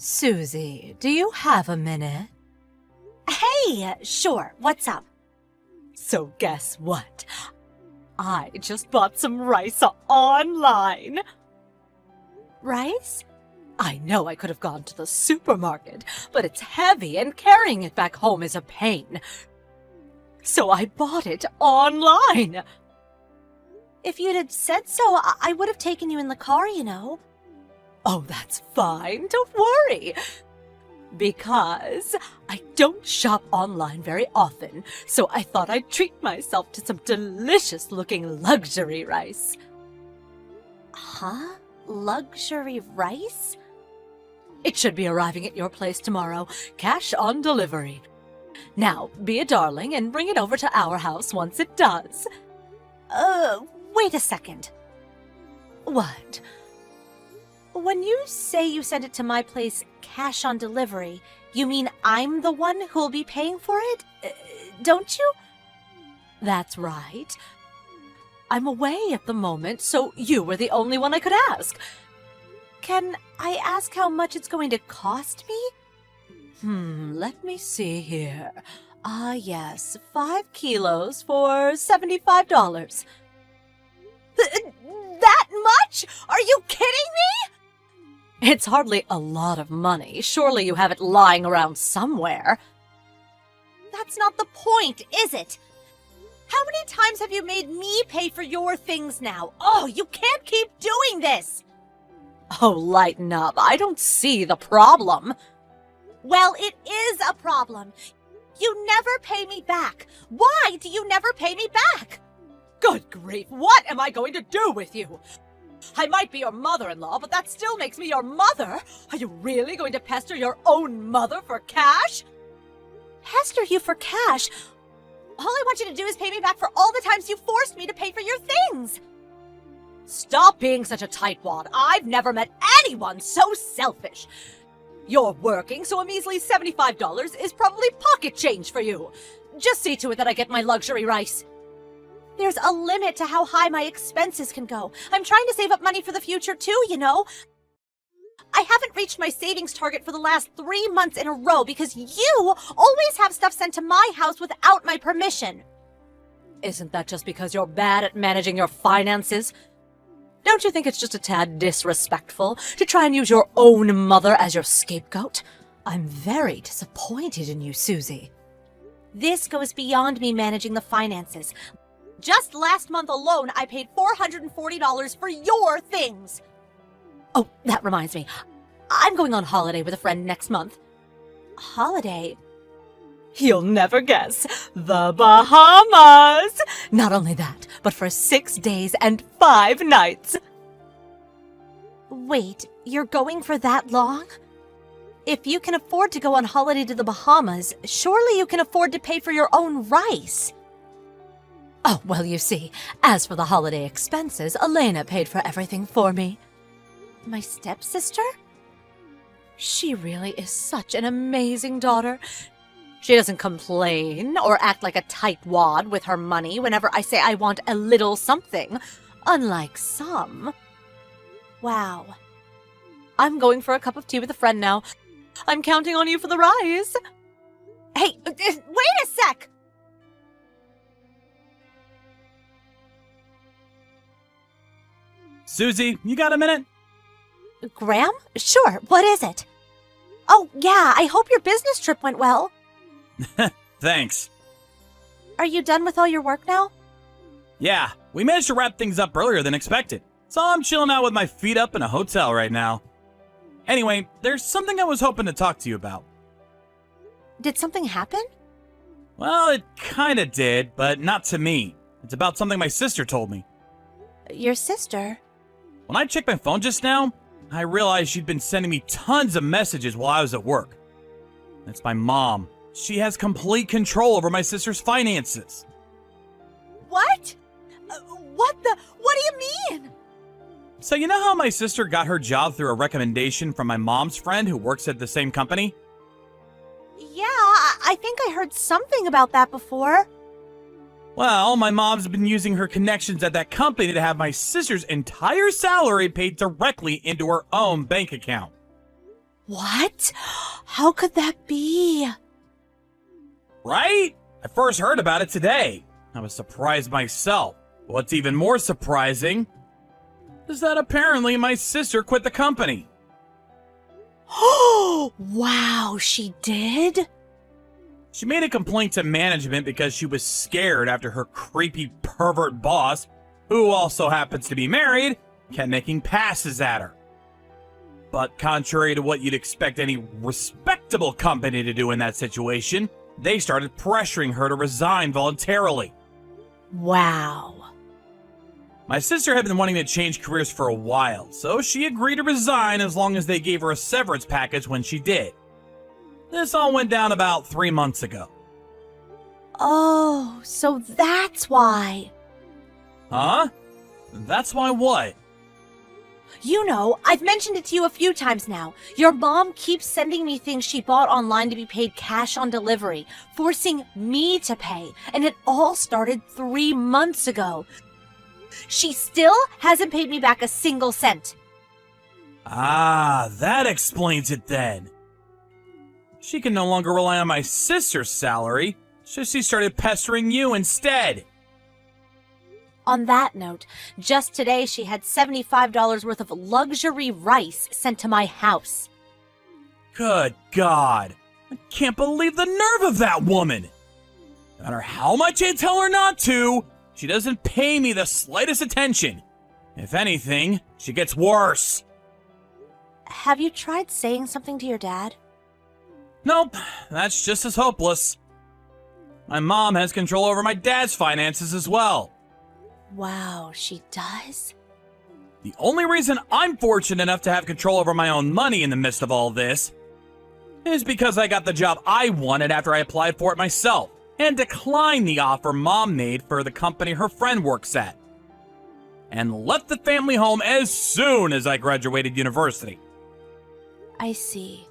Susie, do you have a minute? Hey, sure, what's up? So guess what? I just bought some rice online. Rice? I know I could have gone to the supermarket, but it's heavy and carrying it back home is a pain. So I bought it online. If you'd had said so, I would have taken you in the car, you know. Oh, that's fine. Don't worry. Because I don't shop online very often, so I thought I'd treat myself to some delicious-looking luxury rice. Huh? Luxury rice? It should be arriving at your place tomorrow, cash on delivery. Now, be a darling and bring it over to our house once it does. Wait a second. What? When you say you sent it to my place cash on delivery, you mean I'm the one who'll be paying for it? Don't you? That's right. I'm away at the moment, so you were the only one I could ask. Can I ask how much it's going to cost me? Let me see here. Yes, 5 kilos for $75. That much? Are you kidding me? It's hardly a lot of money. Surely you have it lying around somewhere. That's not the point, is it? How many times have you made me pay for your things now? Oh, you can't keep doing this! Oh, lighten up. I don't see the problem. Well, it is a problem. You never pay me back. Why do you never pay me back? Good grief, what am I going to do with you? I might be your mother-in-law, but that still makes me your mother. Are you really going to pester your own mother for cash? Pester you for cash? All I want you to do is pay me back for all the times you forced me to pay for your things. Stop being such a tightwad. I've never met anyone so selfish. You're working, so a measly $75 is probably pocket change for you. Just see to it that I get my luxury rice. There's a limit to how high my expenses can go. I'm trying to save up money for the future too, you know. I haven't reached my savings target for the last 3 months in a row because you always have stuff sent to my house without my permission. Isn't that just because you're bad at managing your finances? Don't you think it's just a tad disrespectful to try and use your own mother as your scapegoat? I'm very disappointed in you, Susie. This goes beyond me managing the finances. Just last month alone, I paid $440 for your things. Oh, that reminds me. I'm going on holiday with a friend next month. Holiday? You'll never guess. The Bahamas! Not only that, but for 6 days and 5 nights. Wait, you're going for that long? If you can afford to go on holiday to the Bahamas, surely you can afford to pay for your own rice. Oh, well, you see, as for the holiday expenses, Elena paid for everything for me. My stepsister? She really is such an amazing daughter. She doesn't complain or act like a tightwad with her money whenever I say I want a little something, unlike some. Wow. I'm going for a cup of tea with a friend now. I'm counting on you for the rice. Hey, wait a sec! Susie, you got a minute? Graham? Sure, what is it? Oh, yeah, I hope your business trip went well. Thanks. Are you done with all your work now? Yeah, we managed to wrap things up earlier than expected, so I'm chilling out with my feet up in a hotel right now. Anyway, there's something I was hoping to talk to you about. Did something happen? Well, it kinda did, but not to me. It's about something my sister told me. Your sister? When I checked my phone just now, I realized she'd been sending me tons of messages while I was at work. It's my mom. She has complete control over my sister's finances. What? What do you mean? So you know how my sister got her job through a recommendation from my mom's friend who works at the same company? Yeah, I think I heard something about that before. Well, my mom's been using her connections at that company to have my sister's entire salary paid directly into her own bank account. What? How could that be? Right? I first heard about it today. I was surprised myself. What's even more surprising is that apparently my sister quit the company. Oh, wow, she did? She made a complaint to management because she was scared after her creepy pervert boss, who also happens to be married, kept making passes at her. But contrary to what you'd expect any respectable company to do in that situation, they started pressuring her to resign voluntarily. Wow. My sister had been wanting to change careers for a while, so she agreed to resign as long as they gave her a severance package when she did. This all went down about 3 months ago. Oh, so that's why. Huh? That's why what? You know, I've mentioned it to you a few times now. Your mom keeps sending me things she bought online to be paid cash on delivery, forcing me to pay, and it all started 3 months ago. She still hasn't paid me back a single cent. Ah, that explains it then. She can no longer rely on my sister's salary, so she started pestering you instead. On that note, just today she had $75 worth of luxury rice sent to my house. Good God. I can't believe the nerve of that woman. No matter how much I tell her not to, she doesn't pay me the slightest attention. If anything, she gets worse. Have you tried saying something to your dad? Nope, that's just as hopeless. My mom has control over my dad's finances as well. Wow, she does? The only reason I'm fortunate enough to have control over my own money in the midst of all this is because I got the job I wanted after I applied for it myself and declined the offer Mom made for the company her friend works at, and left the family home as soon as I graduated university. I see.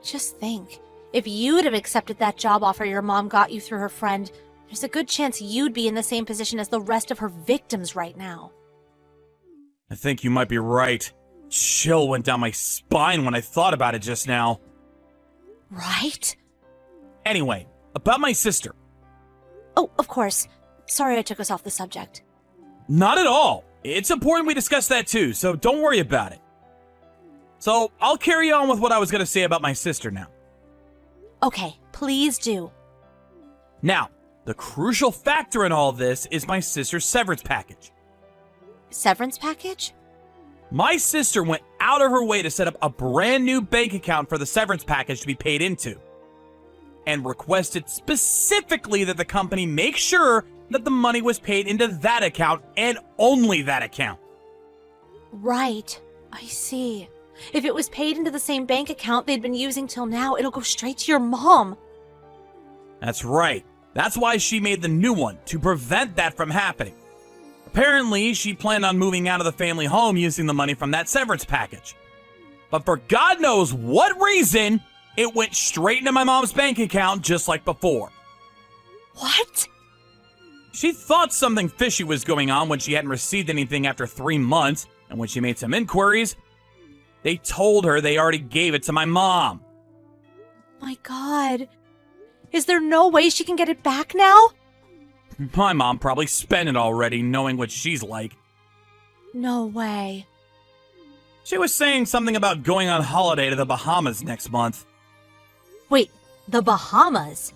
Just think, if you'd have accepted that job offer your mom got you through her friend, there's a good chance you'd be in the same position as the rest of her victims right now. I think you might be right. Chill went down my spine when I thought about it just now. Right? Anyway, about my sister. Oh, of course. Sorry I took us off the subject. Not at all. It's important we discuss that too, so don't worry about it. So, I'll carry on with what I was going to say about my sister now. Okay, please do. Now, the crucial factor in all this is my sister's severance package. Severance package? My sister went out of her way to set up a brand new bank account for the severance package to be paid into, and requested specifically that the company make sure that the money was paid into that account and only that account. Right. I see. If it was paid into the same bank account they'd been using till now, it'll go straight to your mom. That's right. That's why she made the new one, to prevent that from happening. Apparently, she planned on moving out of the family home using the money from that severance package. But for God knows what reason, it went straight into my mom's bank account just like before. What? She thought something fishy was going on when she hadn't received anything after 3 months, and when she made some inquiries, they told her they already gave it to my mom. My God. Is there no way she can get it back now? My mom probably spent it already, knowing what she's like. No way. She was saying something about going on holiday to the Bahamas next month. Wait, the Bahamas?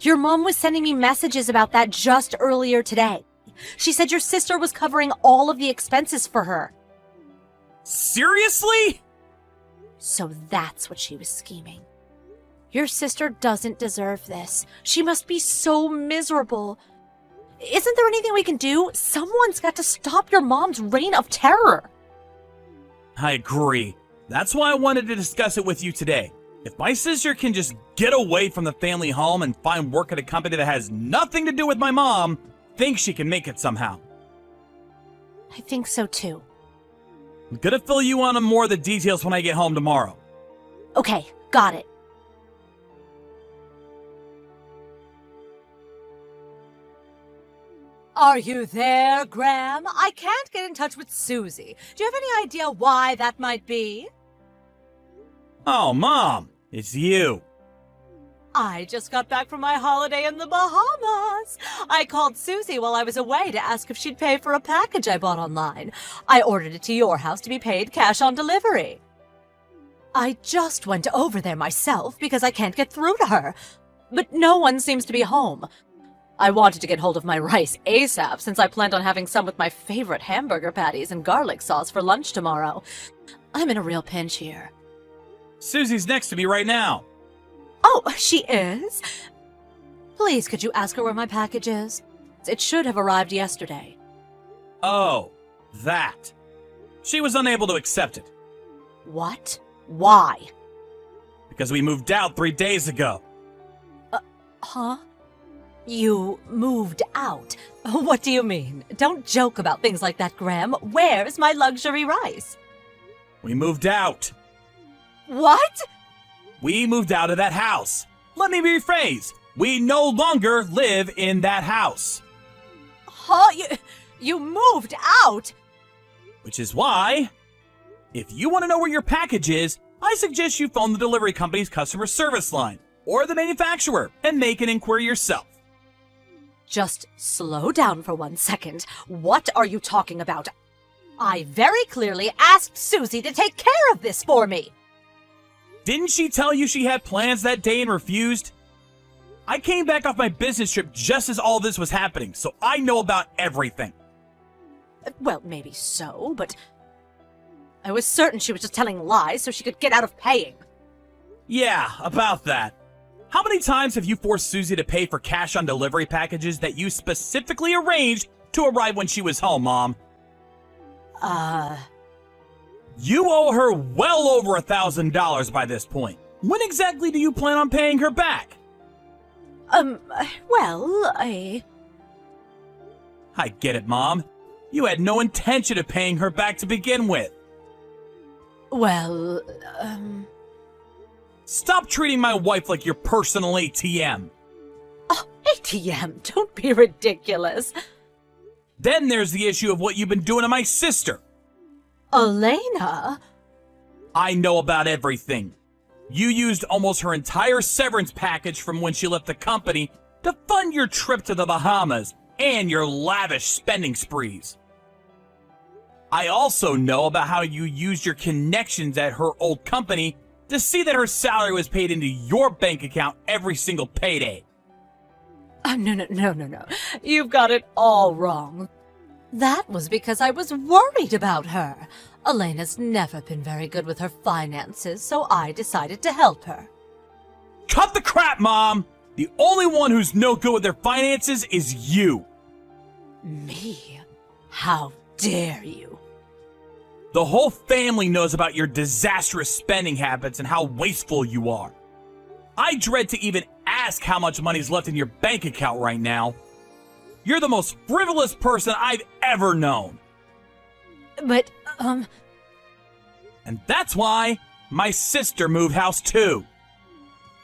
Your mom was sending me messages about that just earlier today. She said your sister was covering all of the expenses for her. Seriously? So that's what she was scheming. Your sister doesn't deserve this. She must be so miserable. Isn't there anything we can do? Someone's got to stop your mom's reign of terror. I agree. That's why I wanted to discuss it with you today. If my sister can just get away from the family home and find work at a company that has nothing to do with my mom, I think she can make it somehow. I think so too. I'm gonna fill you in on more of the details when I get home tomorrow. Okay, got it. Are you there, Graham? I can't get in touch with Susie. Do you have any idea why that might be? Oh, Mom, it's you. I just got back from my holiday in the Bahamas. I called Susie while I was away to ask if she'd pay for a package I bought online. I ordered it to your house to be paid cash on delivery. I just went over there myself because I can't get through to her, but no one seems to be home. I wanted to get hold of my rice ASAP since I planned on having some with my favorite hamburger patties and garlic sauce for lunch tomorrow. I'm in a real pinch here. Susie's next to me right now. Oh, she is? Please, could you ask her where my package is? It should have arrived yesterday. Oh, that. She was unable to accept it. What? Why? Because we moved out 3 days ago. Huh? You moved out? What do you mean? Don't joke about things like that, Graham. Where's my luxury rice? We moved out. What? We moved out of that house. Let me rephrase. We no longer live in that house. Huh? You moved out? Which is why, if you want to know where your package is, I suggest you phone the delivery company's customer service line or the manufacturer and make an inquiry yourself. Just slow down for 1 second. What are you talking about? I very clearly asked Susie to take care of this for me. Didn't she tell you she had plans that day and refused? I came back off my business trip just as all this was happening, so I know about everything. Well, maybe so, but I was certain she was just telling lies so she could get out of paying. Yeah, about that. How many times have you forced Susie to pay for cash on delivery packages that you specifically arranged to arrive when she was home, Mom? You owe her well over $1,000 by this point. When exactly do you plan on paying her back? Well, I get it, Mom. You had no intention of paying her back to begin with. Well, Stop treating my wife like your personal ATM. Oh, ATM, don't be ridiculous. Then there's the issue of what you've been doing to my sister. Elena? I know about everything. You used almost her entire severance package from when she left the company to fund your trip to the Bahamas and your lavish spending sprees. I also know about how you used your connections at her old company to see that her salary was paid into your bank account every single payday. No. You've got it all wrong. That was because I was worried about her. Elena's never been very good with her finances, so I decided to help her. Cut the crap, Mom! The only one who's no good with their finances is you. Me? How dare you? The whole family knows about your disastrous spending habits and how wasteful you are. I dread to even ask how much money's left in your bank account right now. You're the most frivolous person I've ever known. But, And that's why my sister moved house too.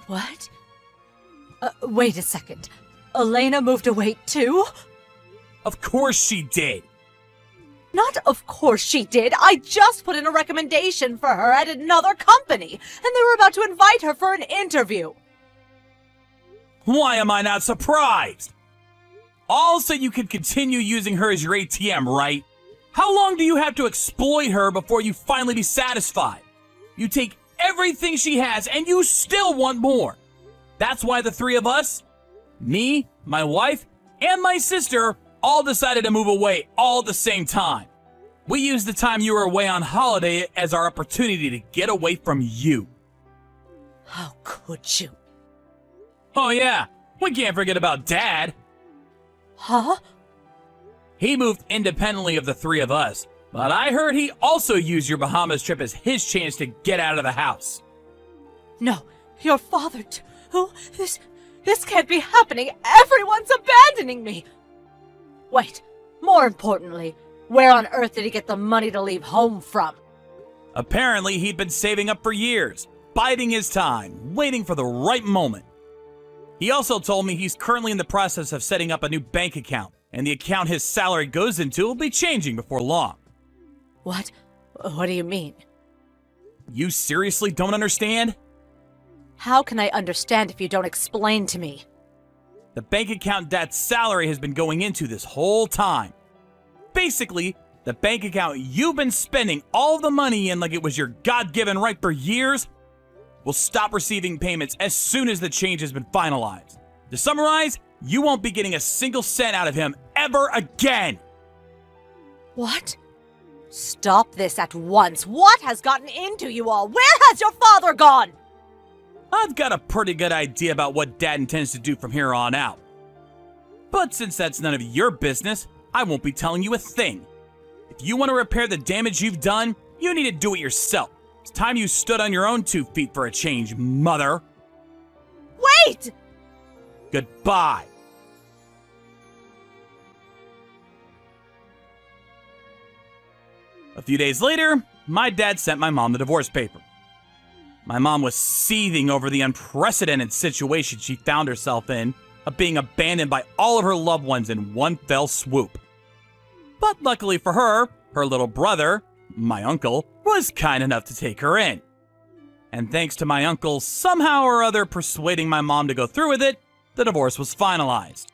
What? Wait a second. Elena moved away too? Of course she did. Not of course she did. I just put in a recommendation for her at another company, and they were about to invite her for an interview. Why am I not surprised? All so you can continue using her as your ATM, right? How long do you have to exploit her before you finally be satisfied? You take everything she has and you still want more. That's why the three of us, me, my wife, and my sister, all decided to move away all at the same time. We used the time you were away on holiday as our opportunity to get away from you. How could you? Oh yeah, we can't forget about Dad. Huh? He moved independently of the three of us, but I heard he also used your Bahamas trip as his chance to get out of the house. No, your father too? This can't be happening. Everyone's abandoning me. Wait, more importantly, where on earth did he get the money to leave home from? Apparently, he'd been saving up for years, biding his time, waiting for the right moment. He also told me he's currently in the process of setting up a new bank account, and the account his salary goes into will be changing before long. What? What do you mean? You seriously don't understand? How can I understand if you don't explain to me? The bank account Dad's salary has been going into this whole time. Basically, the bank account you've been spending all the money in like it was your God-given right for years will stop receiving payments as soon as the change has been finalized. To summarize, you won't be getting a single cent out of him ever again. What? Stop this at once. What has gotten into you all? Where has your father gone? I've got a pretty good idea about what Dad intends to do from here on out. But since that's none of your business, I won't be telling you a thing. If you want to repair the damage you've done, you need to do it yourself. It's time you stood on your own 2 feet for a change, mother. Wait! Goodbye. A few days later, my dad sent my mom the divorce paper. My mom was seething over the unprecedented situation she found herself in of being abandoned by all of her loved ones in one fell swoop. But luckily for her, her little brother, my uncle, was kind enough to take her in. And thanks to my uncle somehow or other persuading my mom to go through with it, the divorce was finalized.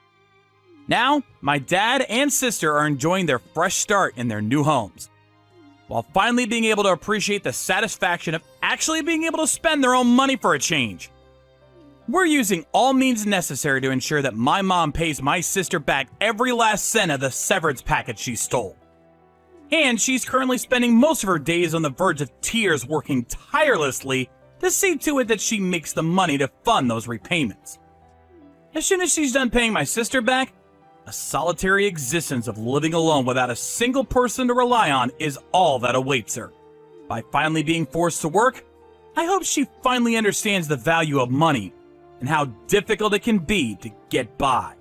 Now, my dad and sister are enjoying their fresh start in their new homes, while finally being able to appreciate the satisfaction of actually being able to spend their own money for a change. We're using all means necessary to ensure that my mom pays my sister back every last cent of the severance package she stole. And she's currently spending most of her days on the verge of tears working tirelessly to see to it that she makes the money to fund those repayments. As soon as she's done paying my sister back, a solitary existence of living alone without a single person to rely on is all that awaits her. By finally being forced to work, I hope she finally understands the value of money and how difficult it can be to get by.